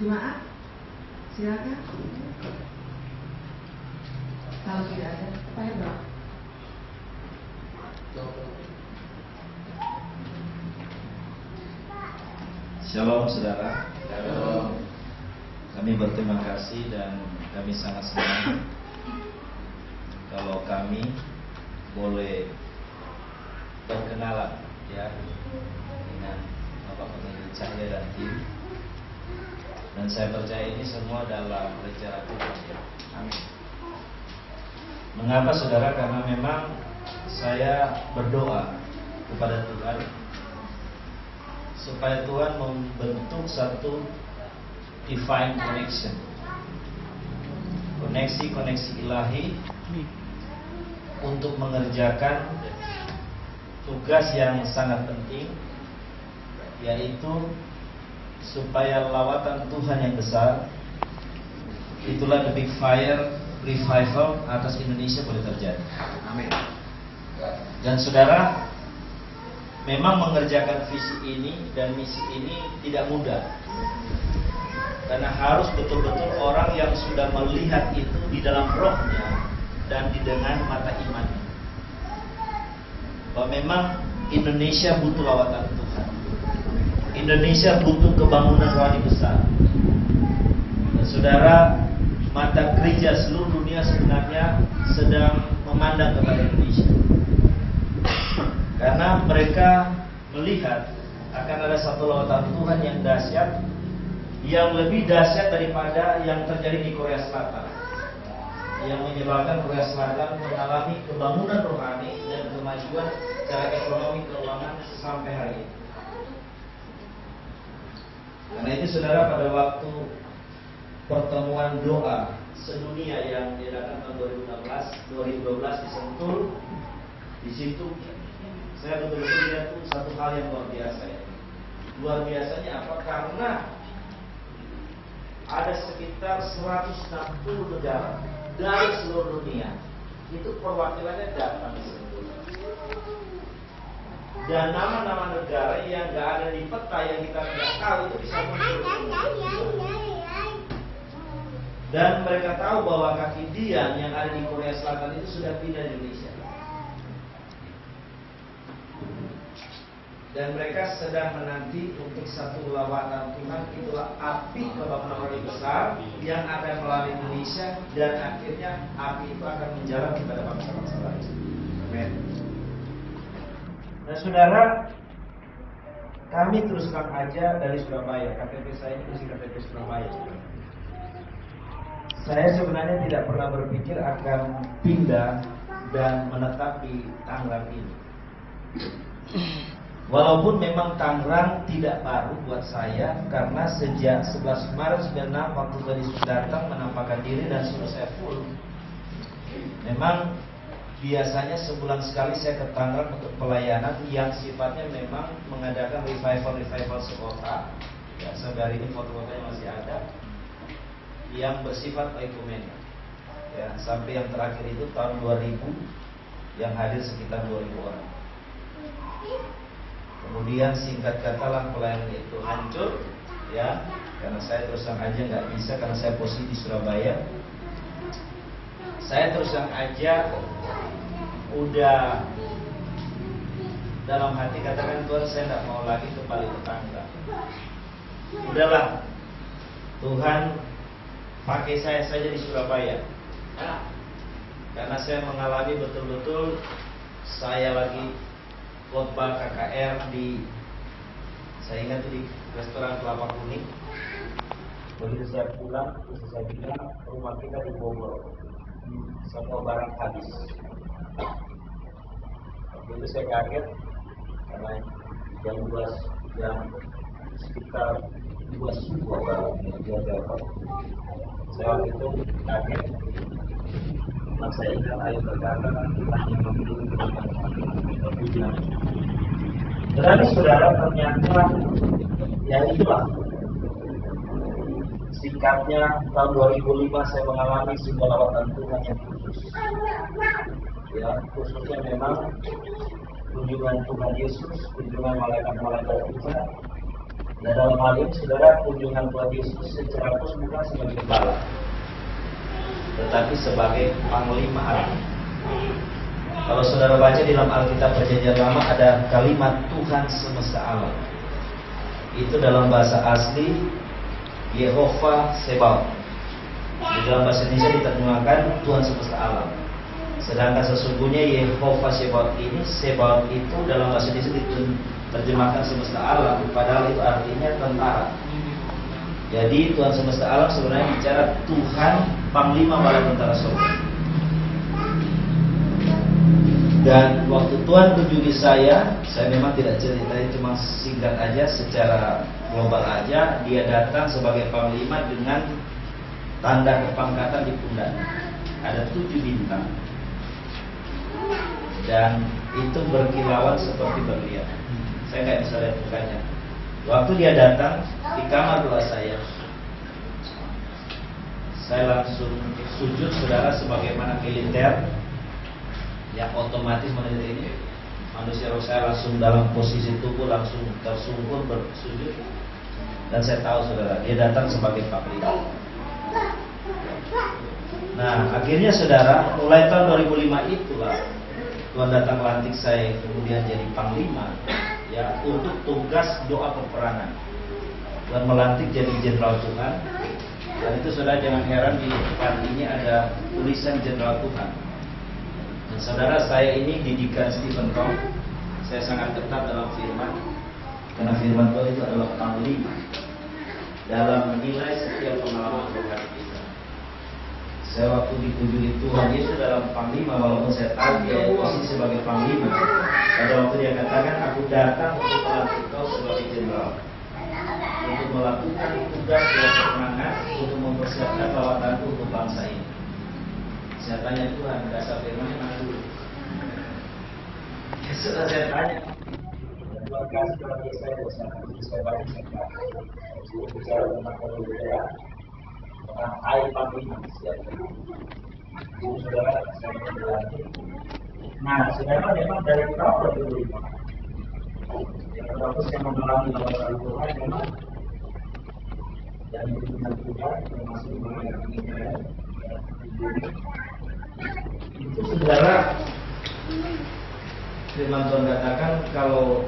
Jemaat, silakan. Kalau tidak ada, Pak Hebron. Shalom saudara. Shalom. Kami berterima kasih dan kami sangat senang kalau kami boleh berkenalan ya dengan Bapak Pendeta Cahya dan tim. Dan saya percaya ini semua dalam rencana Tuhan ya. Amin. Mengapa saudara? Karena memang saya berdoa kepada Tuhan supaya Tuhan membentuk satu divine connection, koneksi ilahi untuk mengerjakan tugas yang sangat penting, yaitu supaya lawatan Tuhan yang besar, itulah the big fire revival atas Indonesia boleh terjadi. Amin. Dan saudara, memang mengerjakan visi ini dan misi ini tidak mudah, karena harus betul-betul orang yang sudah melihat itu di dalam rohnya dan di dengan mata imannya, bahwa memang Indonesia butuh lawatan Tuhan. Indonesia butuh kebangunan rohani besar. Dan saudara, mata gereja seluruh dunia sebenarnya sedang memandang kepada Indonesia, karena mereka melihat akan ada satu lawatan Tuhan yang dahsyat, yang lebih dahsyat daripada yang terjadi di Korea Selatan, yang menyebabkan Korea Selatan mengalami kebangunan rohani dan kemajuan secara ekonomi keuangan sampai hari ini. Karena itu saudara, pada waktu pertemuan doa sedunia yang diadakan tahun 2012 di Sentul, di situ saya betul-betul lihat tuh satu hal yang luar biasa ya. Luar biasanya apa? Karena ada sekitar 160 negara dari seluruh dunia, itu perwakilannya datang di Sentul. Dan nama-nama negara yang nggak ada di peta, yang kita tidak tahu, itu bisa muncul. Dan mereka tahu bahwa kaki Dian yang ada di Korea Selatan itu sudah pindah di Indonesia. Dan mereka sedang menanti untuk satu lawatan Tuhan, itulah api kebangunan rohani besar yang akan melalui Indonesia, dan akhirnya api itu akan menjalar kepada bangsa-bangsa lain. Amin. Dan saudara, kami terus terang aja dari Surabaya, KTP saya ini masih KTP Surabaya. Saya sebenarnya tidak pernah berpikir akan pindah dan menetap di Tangerang ini. Walaupun memang Tangerang tidak baru buat saya, karena sejak 11 Maret 96 waktu tadi datang menampakkan diri dan suruh saya full. Memang biasanya sebulan sekali saya ke Tangerang untuk pelayanan yang sifatnya memang mengadakan revival sekota. Ya, sampai hari ini foto-fotonya masih ada, yang bersifat ekumenik. Ya, sampai yang terakhir itu tahun 2000 yang hadir sekitar 2000 orang. Kemudian singkat katalah pelayanan itu hancur, ya, karena saya terus terang aja nggak bisa, karena saya posisi di Surabaya. Saya terus terang aja udah dalam hati katakan, Tuhan, saya nggak mau lagi kembali ke Tangerang. Udahlah, Tuhan pakai saya saja di Surabaya. Nah, karena saya mengalami betul-betul, saya lagi khotbah KKR di, saya ingat di restoran Kelapa Kuning. Begitu saya pulang, terus saya bilang rumah kita di Bogor, semua barang habis. Waktu itu saya kaget, karena jam sekitar 2 subuh baru dia telepon. Saya waktu itu kaget. Mas, saya ingat ayat berkata, Tuhan yang memberi hujan. Tetapi saudara, ternyata ya itulah sikapnya. Tahun 2005 saya mengalami sebuah lawatan Tuhan yang khusus. Ya, khususnya memang kunjungan Tuhan Yesus, kunjungan malaikat-malaikat Tuhan Dan dalam hal ini saudara, kunjungan Tuhan Yesus secara khusus bukan sebagai gembala, tetapi sebagai panglima army. Kalau saudara baca di dalam Alkitab Perjanjian Lama ada kalimat Tuhan semesta alam. Itu dalam bahasa asli Yehova Sebaot. Di dalam bahasa Indonesia diterjemahkan Tuhan semesta alam. Sedangkan sesungguhnya Yehova Sebaot ini, Sebaot itu dalam bahasa Indonesia diterjemahkan semesta alam, padahal itu artinya tentara. Jadi Tuhan semesta alam sebenarnya bicara Tuhan Panglima Bala Tentara Sorga. Dan waktu Tuhan kunjungi saya memang tidak ceritain, cuma singkat aja, secara global aja. Dia datang sebagai panglima dengan tanda kepangkatan di pundak. Ada 7 bintang. Dan itu berkilauan seperti berlian. Saya nggak bisa lihat mukanya. Waktu dia datang di kamar doa saya langsung sujud, saudara, sebagaimana militer yang otomatis menit ini manusia. Saya langsung dalam posisi tubuh langsung tersungkur bersujud, dan saya tahu saudara, dia datang sebagai panglima. Nah, akhirnya saudara, mulai tahun 2005 itulah Tuhan datang melantik saya kemudian jadi panglima, ya, untuk tugas doa peperangan. Tuhan melantik jadi jenderal Tuhan. Dan itu saudara jangan heran, di depan ini ada tulisan jenderal Tuhan. Dan saudara, saya ini didikan Stephen Tong. Saya sangat ketat dalam firman, karena firman Tuhan itu adalah panglima dalam menilai setiap pengalaman rohani kita. Saya waktu dikunjungi Tuhan Yesus dalam panglima, walaupun saya tahu dia posisi sebagai panglima. Pada waktu dia katakan, aku datang untuk melantik kau sebagai jenderal, untuk melakukan tugas peperangan, untuk mempersiapkan lawatanku untuk bangsa ini. Saya tanya, Tuhan, dasar firman mana dulu? Ya sudah, saya tanya. Dan Tuhan kasih kepada saya dosa, saya banyak sekali. Saya bicara tentang kebenaran, tentang air panglima siap. Jadi saudara, saya berlatih. Nah, saudara, memang dari tahun 2005, yang terus yang mengalami lawan Tuhan memang dan hubungan Tuhan termasuk mengalami itu, saudara. Firman Tuhan katakan kalau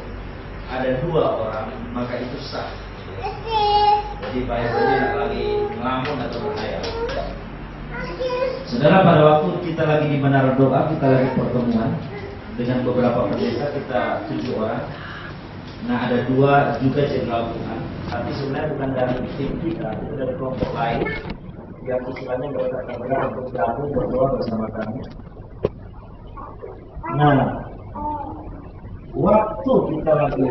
ada 2 orang maka itu sah. Jadi Pak Ibu lagi ngelamun atau berkhayal. Saudara, pada waktu kita lagi di menara doa, kita lagi pertemuan dengan beberapa pendeta, kita 7 orang. Nah, ada 2 juga jenderal Tuhan, tapi sebenarnya bukan dari tim kita, itu dari kelompok lain yang istilahnya mereka untuk gabung berdoa bersama kami. Nah, waktu kita lagi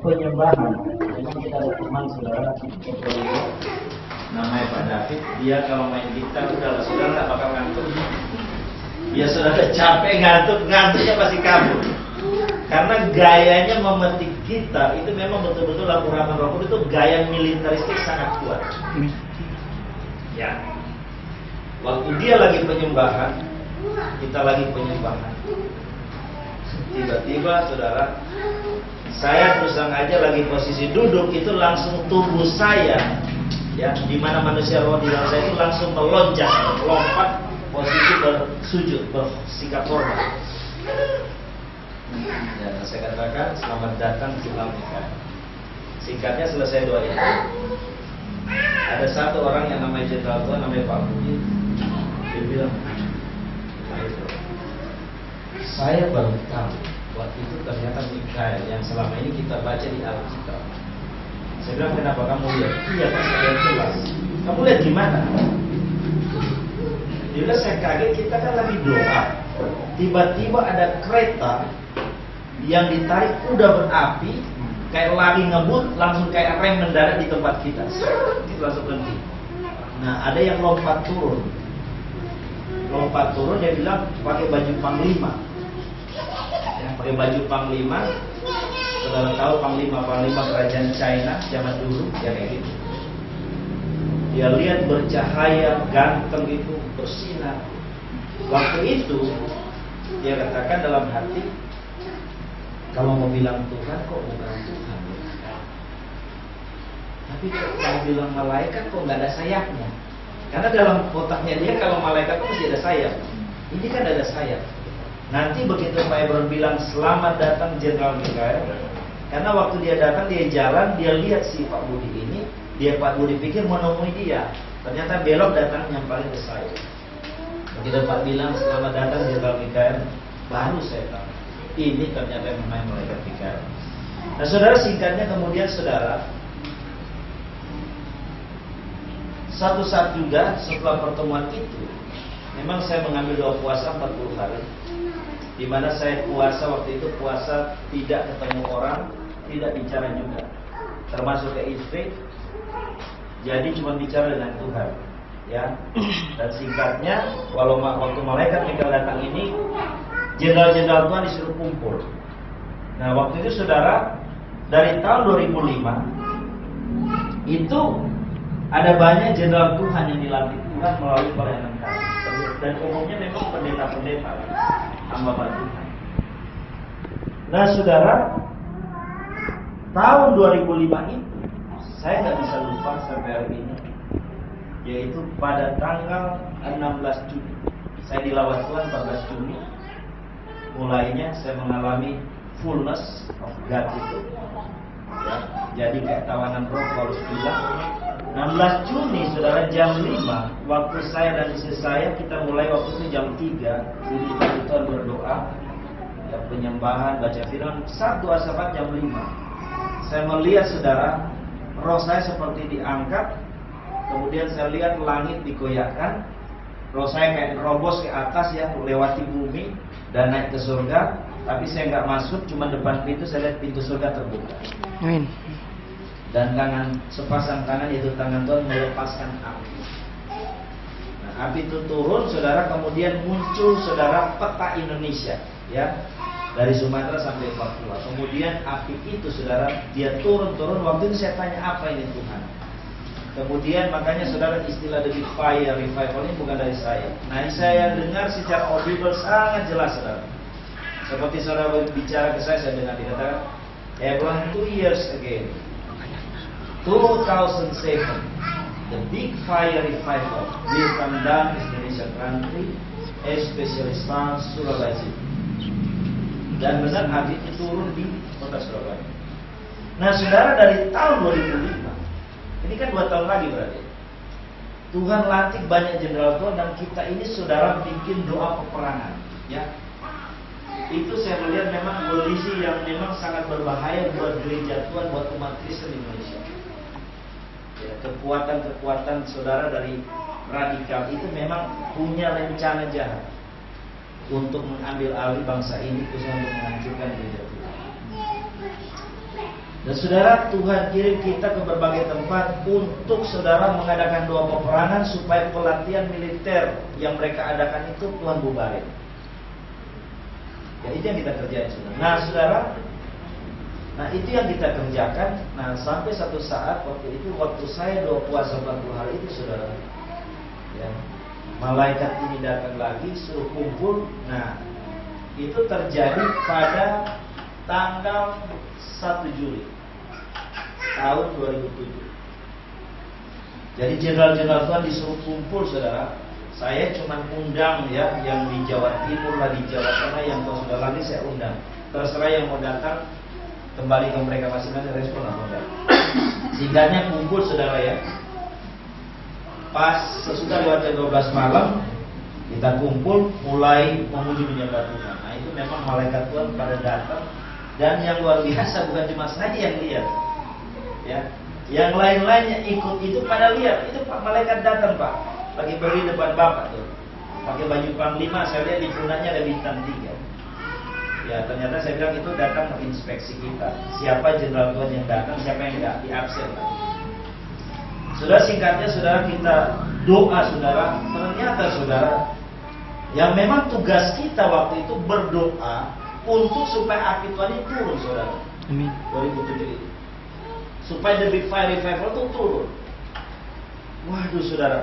penyembahan, memang kita ada teman saudara namanya Pak David. Dia kalau main gitar udah saudara nggak bakal ngantuk. Dia saudara capek ngantuknya pasti kabur. Karena gayanya memetik gitar itu memang betul-betul lagu Rahman Roh Kudus itu gaya militeristik sangat kuat. Ya, waktu dia lagi penyembahan, kita lagi penyembahan. Tiba-tiba saudara, saya terus terang aja lagi posisi duduk, itu langsung tubuh saya, ya, di mana manusia roh di dalam saya itu langsung melonjak, lompat posisi bersujud, bersikap hormat. Dan saya katakan, selamat datang di Amerika. Singkatnya selesai doa itu, ada 1 orang yang namanya jenderal Tuhan, namanya Pak Budi. Dia bilang, saya baru tahu waktu itu ternyata Mikael yang selama ini kita baca di Alkitab. Saya bilang, kenapa kamu lihat? Iya kan, saya jelas. Kamu lihat gimana? Dia bilang, saya kaget, kita kan lagi doa, tiba-tiba ada kereta yang ditarik kuda berapi, kayak lagi ngebut, langsung kayak rem mendarat di tempat kita. Itu langsung berhenti. Nah, ada yang lompat turun. Dia bilang pakai baju panglima. Ya, pakai baju panglima. Saudara tahu panglima kerajaan China zaman dulu, ya kayak gitu. Dia lihat bercahaya, ganteng itu, bersinar. Waktu itu dia katakan dalam hati, kalau mau bilang Tuhan kok bukan Tuhan. Tapi kalau bilang malaikat kok nggak ada sayapnya? Karena dalam otaknya dia kalau malaikat itu mesti ada sayap. Ini kan ada sayap. Nanti begitu Pak Ebron bilang selamat datang Jenderal Mikael, karena waktu dia datang dia jalan, dia lihat si Pak Budi ini, Pak Budi pikir menemui dia, ternyata belok datang nyamperin ke saya. Begitu Pak bilang selamat datang Jenderal Mikael, baru saya tahu ini ternyata memang malaikat Mikael. Nah saudara, singkatnya kemudian saudara, satu saat juga setelah pertemuan itu, memang saya mengambil doa puasa 40 hari, di mana saya puasa waktu itu, puasa tidak ketemu orang, tidak bicara juga, termasuk ke istri, jadi cuma bicara dengan Tuhan, ya. Dan singkatnya, waktu malaikat Mikael datang ini, jenderal-jenderal Tuhan disuruh kumpul. Nah waktu itu saudara, dari tahun 2005 itu ada banyak jenderal Tuhan yang dilantik Tuhan melalui pelayanan kami, dan umumnya memang pendeta-pendeta, hamba Tuhan. Nah saudara, tahun 2005 itu saya nggak bisa lupa sampai hari ini, yaitu pada tanggal 16 Juni saya dilawat Tuhan. 14 Juni mulainya saya mengalami fullness of God itu, ya, jadi kayak tawanan roh Paulus bilang. 16 Juni saudara, jam 5 waktu saya dan istri saya, kita mulai waktu itu jam 3 jadi kita berdoa, ya, penyembahan, baca firman. Saat doa syafaat jam 5 saya melihat saudara, roh saya seperti diangkat, kemudian saya lihat langit digoyahkan, roh saya kayak nerobos ke atas, ya, lewati bumi dan naik ke surga. Tapi saya nggak masuk, cuma depan pintu saya lihat pintu surga terbuka. Amin. Dan sepasang tangan, yaitu tangan Tuhan, melepaskan api. Nah, api itu turun saudara, kemudian muncul saudara peta Indonesia, ya, dari Sumatera sampai Papua. Kemudian api itu saudara, dia turun. Waktu itu saya tanya, apa ini Tuhan? Kemudian makanya saudara, istilah the big fire revival ini bukan dari saya. Nah, saya dengar secara audible sangat jelas saudara. Seperti saudara bicara ke saya dengar dikatakan, Ebron 2 years again, 2007, the big fire revival will come down in Indonesia country, especially Sulawesi. Dan benar api itu turun di kota Surabaya. Nah saudara, dari tahun 2005, ini kan 2 tahun lagi berarti, Tuhan lantik banyak jenderal Tuhan, dan kita ini saudara bikin doa peperangan, ya. Itu saya melihat memang kondisi yang memang sangat berbahaya buat gereja Tuhan, buat umat Kristen di Indonesia. Ya, kekuatan-kekuatan saudara dari radikal itu memang punya rencana jahat untuk mengambil alih bangsa ini, khususnya untuk menghancurkan gereja Tuhan. Dan saudara, Tuhan kirim kita ke berbagai tempat untuk saudara mengadakan doa peperangan supaya pelatihan militer yang mereka adakan itu Tuhan bubarin. Ya, itu yang kita kerjain saudara. Nah saudara, itu yang kita kerjakan. Nah sampai satu saat waktu saya doa puasa 40 hari itu saudara, ya, malaikat ini datang lagi suruh kumpul. Nah itu terjadi pada tanggal 1 Juli tahun 2007. Jadi jenderal-jenderal Tuhan disuruh kumpul saudara. Saya cuma undang, ya, yang di Jawa Timur lah, di Jawa Tengah, yang tahu sudah lagi saya undang. Terserah yang mau datang, kembali ke mereka masing-masing respon atau enggak. Singkatnya kumpul saudara, ya. Pas sesudah lewat jam 12 malam kita kumpul mulai memuji menyembah Tuhan. Nah itu memang malaikat Tuhan pada datang, dan yang luar biasa bukan cuma saya yang lihat, ya, yang lain-lainnya ikut itu pada lihat. Itu Pak, malaikat datang Pak, lagi berdiri depan Bapak tuh, pakai baju panglima. Saya lihat di pundaknya ada bintang 3. Ya ternyata saya bilang itu datang menginspeksi kita, siapa jenderal Tuhan yang datang, siapa yang tidak diabsen. Saudara, singkatnya saudara, kita doa saudara. Ternyata saudara, yang memang tugas kita waktu itu berdoa untuk supaya api Tuhan itu turun saudara. Amin. 2007 itu, supaya the big fire revival itu turun. Waduh saudara,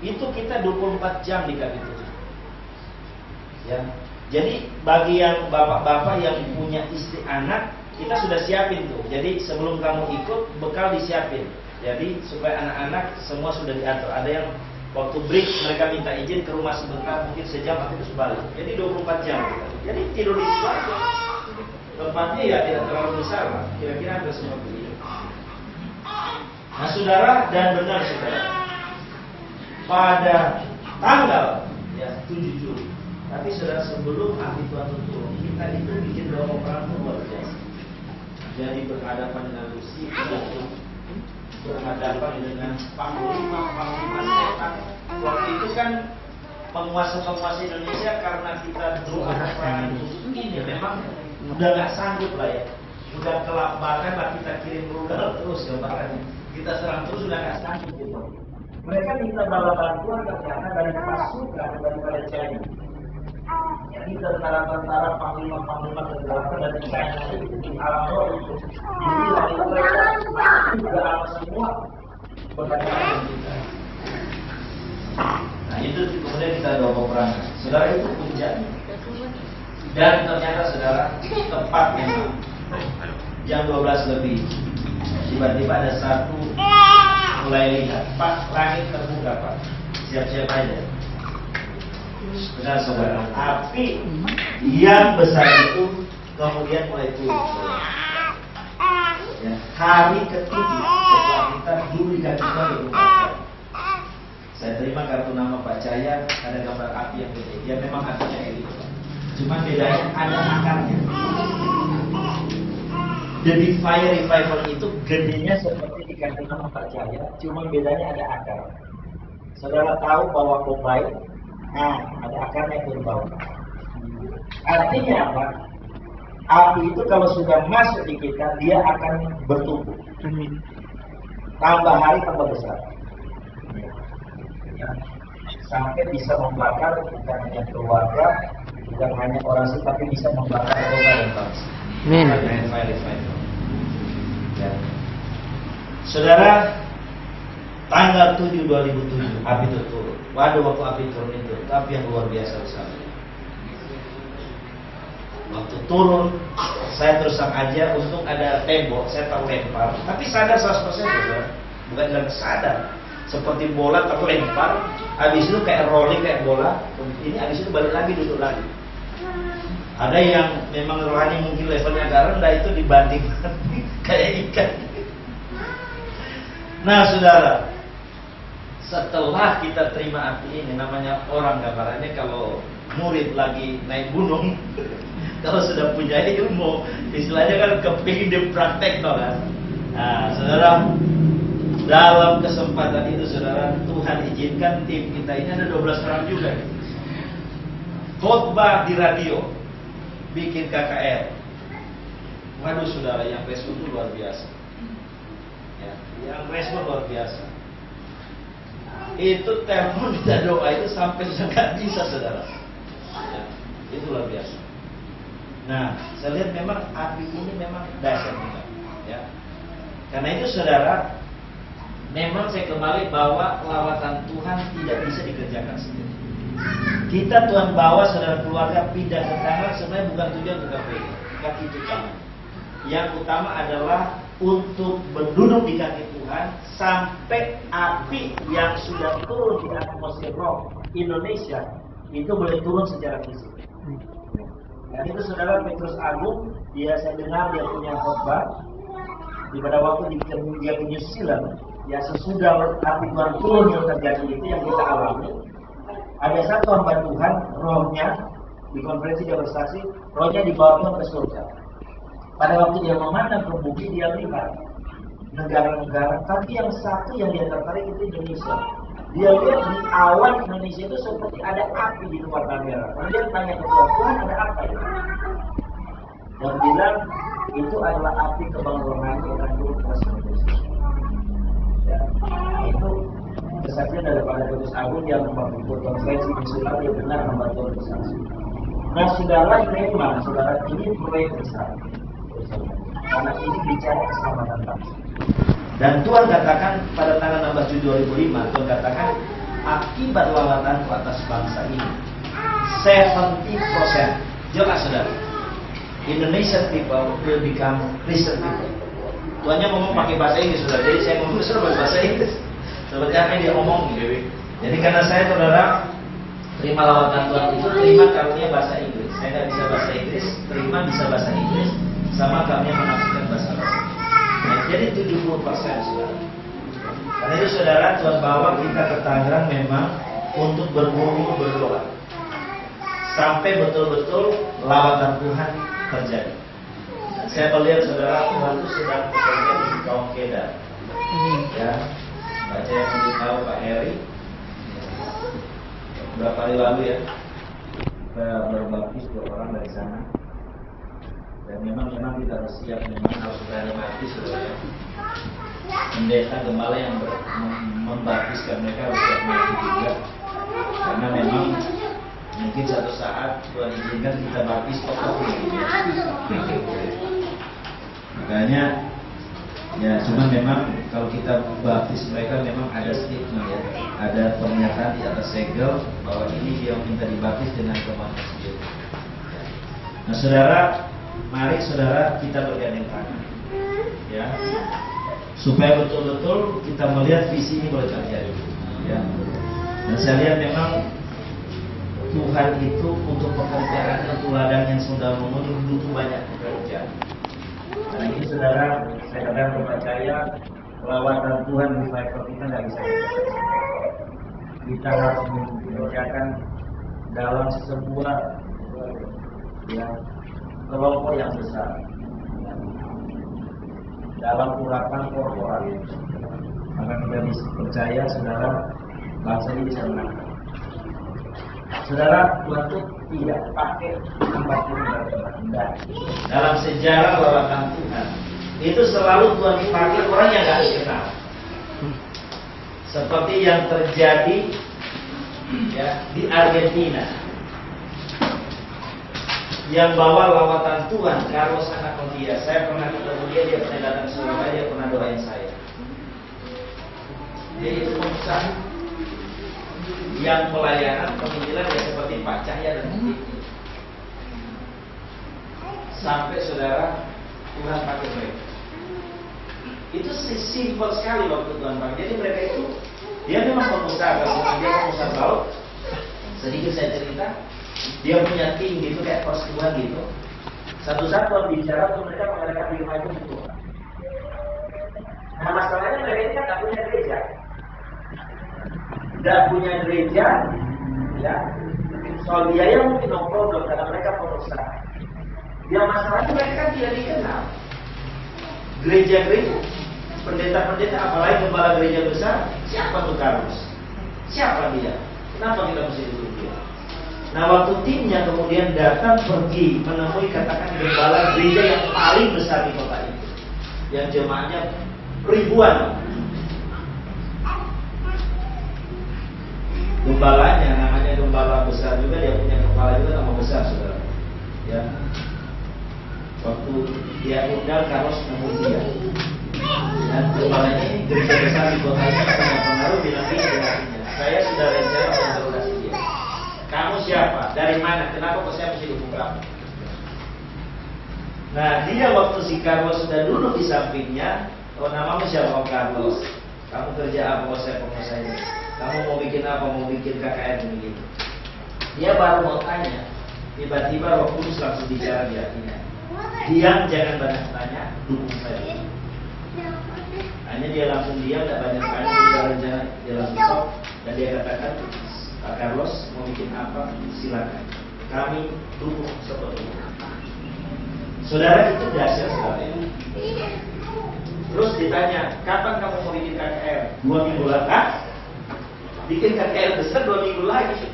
itu kita 24 jam di kaki itu, ya. Jadi bagi yang bapak-bapak yang punya istri anak, kita sudah siapin tuh. Jadi sebelum kamu ikut, bekal disiapin. Jadi supaya anak-anak semua sudah diatur. Ada yang waktu break mereka minta izin ke rumah sebentar, mungkin sejam atau terus balik. Jadi 24 jam. Jadi tidur di situ aja. Tempatnya ya tidak terlalu besar lah. Kira-kira ada seperti itu. Nah saudara, dan benar saudara, pada tanggal ya 7 Juli. Tapi saudara, sebelum api Tuhan turun, kita itu bikin doa perang luar biasa. Jadi berhadapan dengan Lucifer, berhadapan dengan panglima setan. Waktu itu kan penguasa-penguasa Indonesia karena kita doa peperangan khusus ini memang udah nggak sanggup lah ya, udah kelabakan lah, kita kirim rudal terus ya, bahkan kita serang terus udah nggak sanggup gitu. Mereka minta bala bantuan ternyata dari pasukan daripada China. Jadi tentara-tentara panglima-panglima kegelapan dari China itu di alam bawah itu. Jadi lari mereka juga alam semua berhadapan kita. Nah itu kemudian kita doa peperangan. Saudara, itu puncaknya. Dan ternyata saudara, tepat memang jam 12 lebih tiba-tiba ada satu mulai lihat, Pak, langit terbuka Pak, siap-siap aja. Benar saudara, api yang besar itu kemudian mulai turun. Ya, hari ketiga setelah kita dulu dikasih tahu, saya terima kartu nama Pak Cahaya, ada gambar api yang gede. Dia memang apinya ini, cuma bedanya ada akarnya. The Big Fire Revival itu gedenya seperti dikasih nama Pak Cahaya, cuma bedanya ada akar. Saudara tahu bahwa Combine, nah ada akarnya ke bawah. Artinya apa? Api itu kalau sudah masuk di kita, dia akan bertumbuh. Tambah hari tambah besar. Ya. Sampai bisa membakar bukan hanya keluarga, bukan hanya orang sih, tapi bisa membakar kota dan bangsa. Ya. Saudara, tanggal 7 2007 api itu turun. Waduh, waktu api turun itu api yang luar biasa besar. Waktu turun, saya terus terang aja, untung ada tembok, saya tahu lempar. Tapi sadar 100% saudara, bukan dalam sadar. Seperti bola terlempar, habis itu kayak rolling kayak bola, ini habis itu balik lagi duduk lagi. Ada yang memang rohani mungkin levelnya agak rendah, itu dibanding kayak ikan. Nah saudara, setelah kita terima api ini, namanya orang gambarannya kalau murid lagi naik gunung, kalau sudah punya ilmu, istilahnya kan kepingin dipraktek toh kan. Nah saudara, dalam kesempatan itu saudara, Tuhan izinkan tim kita ini ada 12 orang juga. Khotbah di radio, bikin KKR. Waduh saudara, yang respon itu luar biasa. Ya, yang respon luar biasa. Itu telepon kita doa itu sampai sudah nggak bisa saudara. Ya, itu luar biasa. Nah, saya lihat memang api ini memang dahsyat juga. Ya, karena itu saudara, memang saya kembali bahwa lawatan Tuhan tidak bisa dikerjakan sendiri. Kita Tuhan bawa saudara keluarga pindah ke kanan, sebenarnya bukan tujuan untuk kaki itu tangan. Yang utama adalah untuk berduduk di kaki Tuhan sampai api yang sudah turun di atmosfer roh Indonesia itu boleh turun secara fisik. Dan itu saudara Petrus Agung, saya dengar dia punya khotbah di pada waktu dia ke New Zealand. Ya sesudah api Tuhan turun yang terjadi itu yang kita alami, ada satu hamba Tuhan, rohnya di konferensi dia bersaksi, rohnya dibawa Tuhan ke surga. Pada waktu dia memandang ke bumi, dia lihat negara-negara, tapi yang satu yang dia tertarik itu Indonesia. Dia lihat di awan Indonesia itu seperti ada api di luar kamera. Kemudian tanya ke Tuhan, ada apa ini? Dan bilang itu adalah api kebanggaan yang akan turun ke Indonesia. Ya, itu kesaksian daripada Petrus Agung yang membuat konferensi di Sulawesi, dia benar membantu bersaksi. Nah saudara, memang saudara ini proyek besar, karena ini bicara keselamatan bangsa. Dan Tuhan katakan pada tanggal 16 Juli 2005, Tuhan katakan akibat lawatan atas bangsa ini 70%, jelas saudara, Indonesian people will become Christian people. Tuannya ngomong pakai bahasa Inggris, saudara. Jadi saya ngomong pakai bahasa Inggris. Seperti apa yang dia ngomong gitu. Jadi karena saya, saudara, terima lawatan Tuhan itu, terima karunia bahasa Inggris. Saya nggak bisa bahasa Inggris, terima bisa bahasa Inggris, sama karunia menafsirkan bahasa Arab. Nah, jadi 70%, saudara. Karena itu, saudara, Tuhan bawa kita ke Tangerang memang untuk berburu berdoa, sampai betul-betul lawatan Tuhan terjadi. Dan saya melihat, saudara, Tuhan itu sedang bekerja di kaum Kedah. Ya, baca yang lebih tahu Pak Heri. Beberapa hari lalu ya, saya berbaptis 2 orang dari sana. Dan memang kita harus siap, memang harus berani mati, saudara. Pendeta gembala yang membaptiskan mereka harus siap mati juga. Karena memang mungkin satu saat Tuhan izinkan kita baptis tokoh gitu. Makanya ya, cuma memang kalau kita baptis mereka memang ada stigma ya, ada pernyataan di atas segel bahwa ini dia minta dibaptis dengan kemauan sendiri. Nah, saudara, mari saudara kita bergandeng tangan, ya, supaya betul-betul kita melihat visi ini boleh terjadi, ya. Dan saya lihat memang Tuhan itu untuk pekerjaan, untuk ladang yang sudah memenuhi butuh banyak pekerjaan. Nah, ini saudara, saya kadang percaya lawatan Tuhan revival kita nggak bisa kita harus mengerjakan dalam sebuah ya, kelompok yang besar, dalam urapan korporat. Maka kita bisa percaya, saudara, bangsa ini bisa menang. Saudara, Tuhan itu tidak pakai apapun dalam sejarah lawatan Tuhan. Itu selalu Tuhan dipakai orang yang nggak dikenal. Seperti yang terjadi ya, di Argentina. Yang bawa lawatan Tuhan, Carlos Anacondia. Saya pernah ketemu dia pernah datang ke Surabaya, dia pernah doain saya. Dia itu pengusaha yang pelayanan penginjilan ya seperti Pak Cahya dan Bukti. Sampai saudara, Tuhan pakai mereka. Itu simpel sekali waktu Tuhan pakai. Jadi mereka itu, dia memang pengusaha, kalau dia pengusaha laut. Sedikit saya cerita, dia punya tim gitu kayak pos Tuhan gitu. Satu saat Tuhan bicara tuh mereka mengadakan di rumah itu gitu. Nah, masalahnya mereka ini kan nggak punya gereja. Nggak punya gereja, ya. Soal biaya mungkin no problem karena mereka pengusaha. Yang masalahnya mereka kan tidak dikenal. Gereja-gereja, pendeta-pendeta, apalagi gembala gereja besar, siapa tuh Carlos? Siapa dia? Kenapa kita mesti duduk dia? Nah, waktu timnya kemudian datang pergi menemui katakan gembala gereja yang paling besar di kota itu, yang jemaahnya ribuan. Gembalanya namanya gembala besar juga, dia punya kepala juga nama besar, saudara. Ya. Waktu dia undang Carlos nemu dia. Dan gembalanya ini gereja besar di kota ini punya pengaruh, bilang ini dengan saya sudah rencana menginterogasi dia. Kamu siapa? Dari mana? Kenapa kok saya mesti dukung kamu? Nah, dia waktu si Carlos sudah duduk di sampingnya, oh namamu siapa? Oh Carlos. Kamu kerja apa? Oh saya pengusaha ini. Kamu mau bikin apa? Mau bikin KKR begitu. Dia baru mau tanya, tiba-tiba Roh Kudus langsung bicara di hatinya. Diam, jangan banyak tanya, dukung saya. Hanya dia langsung diam, tidak banyak tanya, dia rencana, dia langsung stop, dan dia katakan, Pak Carlos mau bikin apa? Silakan. Kami dukung sepenuhnya. Saudara, itu dahsyat sekali. Terus ditanya, kapan kamu mau bikin KKR? 2 minggu lagi. Bikin KKR besar 2 minggu lagi.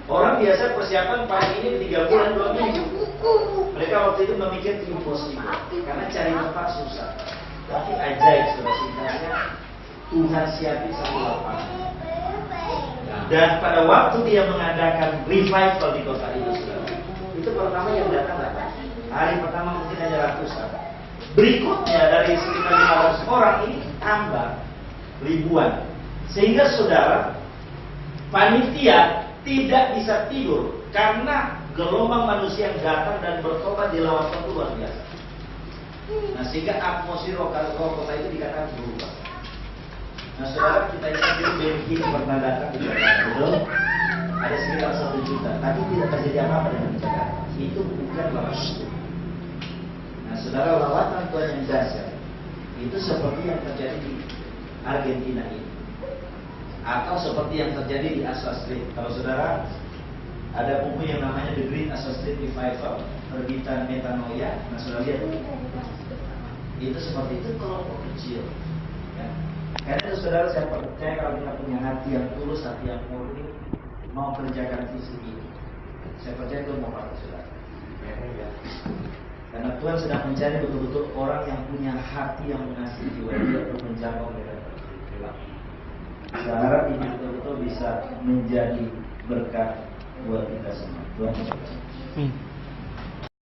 Orang biasa persiapan paling ini 3 bulan 2 minggu. Mereka waktu itu memikir impossible karena cari tempat susah. Tapi ajaib, saudara, singkatnya Tuhan siapin satu lapangan. Dan pada waktu dia mengadakan revival di kota itu, saudara, itu pertama yang datang banyak. Hari pertama mungkin hanya ratusan. Berikutnya dari sekitar 500 orang ini tambah ribuan. Sehingga saudara, panitia tidak bisa tidur karena gelombang manusia yang datang dan bertobat di lawan Tuhan itu luar biasa. Nah, sehingga atmosfer kota itu dikatakan berubah. Nah, saudara, kita ingat dulu Belgia pernah datang di Jakarta, betul? Ada sekitar 1 juta, tapi tidak terjadi apa-apa dengan Jakarta. Itu bukan lawatan Tuhan. Nah, saudara, lawatan Tuhan yang dahsyat itu seperti yang terjadi di Argentina ini, atau seperti yang terjadi di Azusa Street. Kalau saudara ada buku yang namanya The Great Azusa Street Revival, terbitan Metanoia. Nah, saudara lihat itu seperti itu kelompok kecil. Ya. Karena itu saudara, saya percaya kalau kita punya hati yang tulus, hati yang murni, mau kerjakan visi ini, saya percaya itu mau pakai saudara. Ya. Karena Tuhan sedang mencari betul-betul orang yang punya hati yang mengasihi jiwa dia untuk menjangkau mereka pulang. Saya harap ini betul-betul bisa menjadi berkat buat kita semua. Tuhan berkati.